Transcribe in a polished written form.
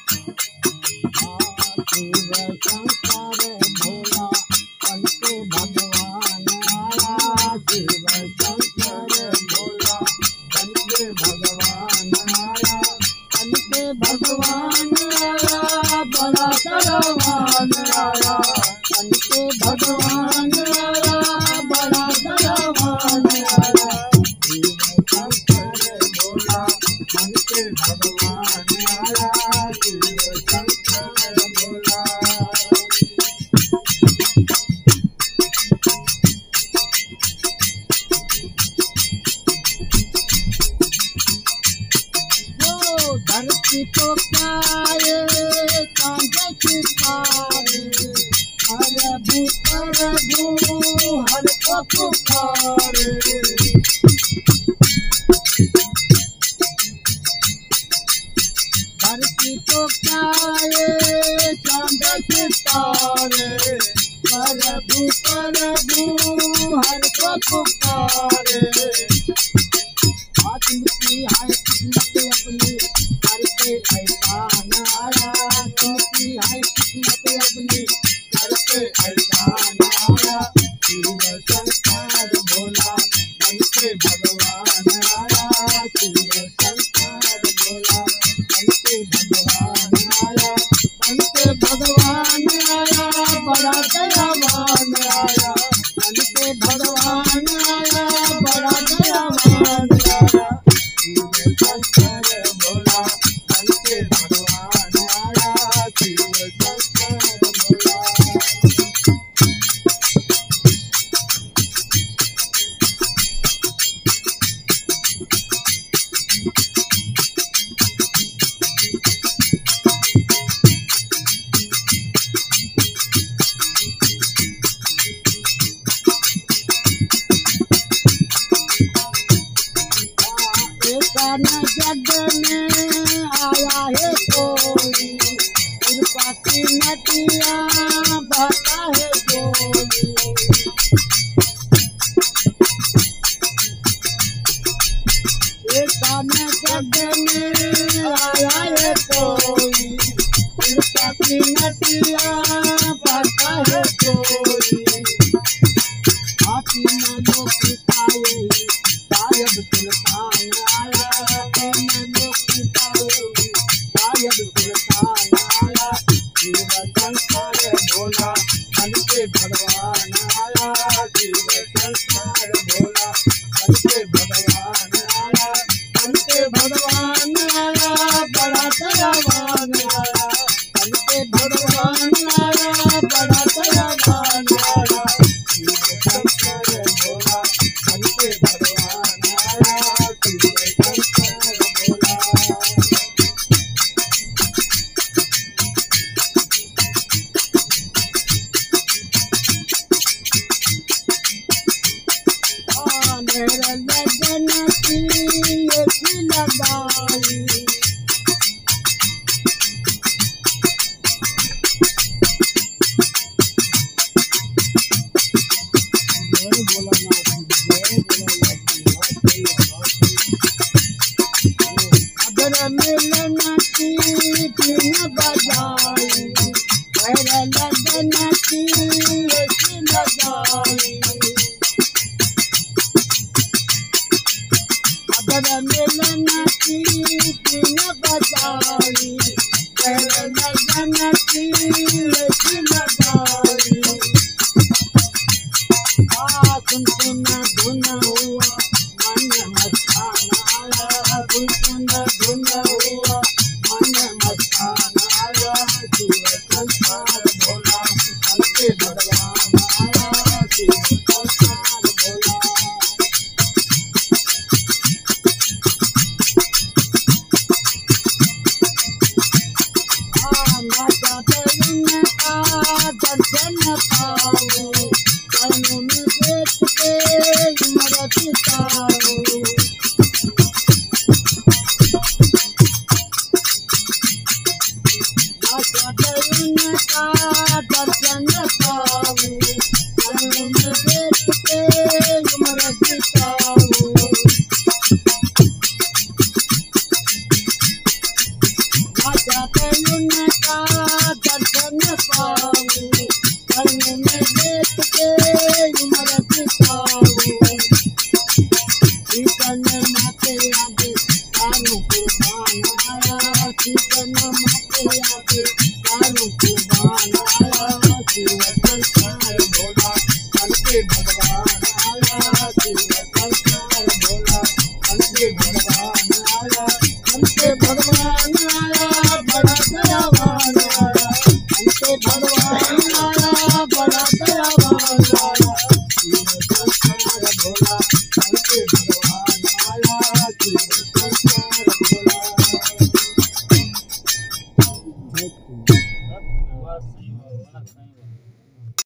शिव शंकर भोला बन के भगवान आया। शिव शंकर भोला बन के भगवान आया। बन के भगवान आया बड़ा दयावान आया। बन के भगवान आया बड़ा दयावान आया। शिव शंकर भोला बन के भगवान आया। शिव शंकर भोला धरती को प्यारे चांद सितारे प्रभु प्रभु हर को पुकारे। धरती को प्यारे चांद सितारे प्रभु प्रभु हर को पुकारे। आत्म की है किस्मत अपनी करके एहसान आया। तुमकी है किस्मत अपनी करके एहसान आया। शिव शंकर भोला बन के भगवान आया। शिव शंकर भोला बन के भगवान आया। बन के भगवान आया बड़ा दयावान आया। बन के भगवान आया बड़ा दयावान आया। शिव शंकर भोला बन के भगवान आया। शिव शंकर भोला जग में आया है कोई कृपा की नदिया बहता है कोई। जग में आया है कोई कृपा की नदिया बहता है कोई। हाथी में जो पिताए सायब सुल्तान आया। शिव शंकर भोला बन के भगवान आया। शिव शंकर भोला बन के भगवान आया। बन के भगवान आया बड़ा दयावान आया। बन के भगवान आया बड़ा दयावान आया। शिव शंकर भोला बन के भगवान आया। शिव शंकर भोला मेरे लगन की लगाई। अगर मिलन की बिन बजाई मेरे लगन की लगाई। अगर मिलन की बिन बजाई मेरे लगन की लगाई। सुन सुन धुन हुआ मन मस्तान आया। सुन सुन धुन हुआ मन मस्तान आया। शिव शंकर भोला बन के भगवान आया। शिव शंकर भोला दर्शन पाओ कर्म में देख के मरत पाओ। उनका दर्शन पाओ कर्म में देख के मरत पाओ। चाहते उनका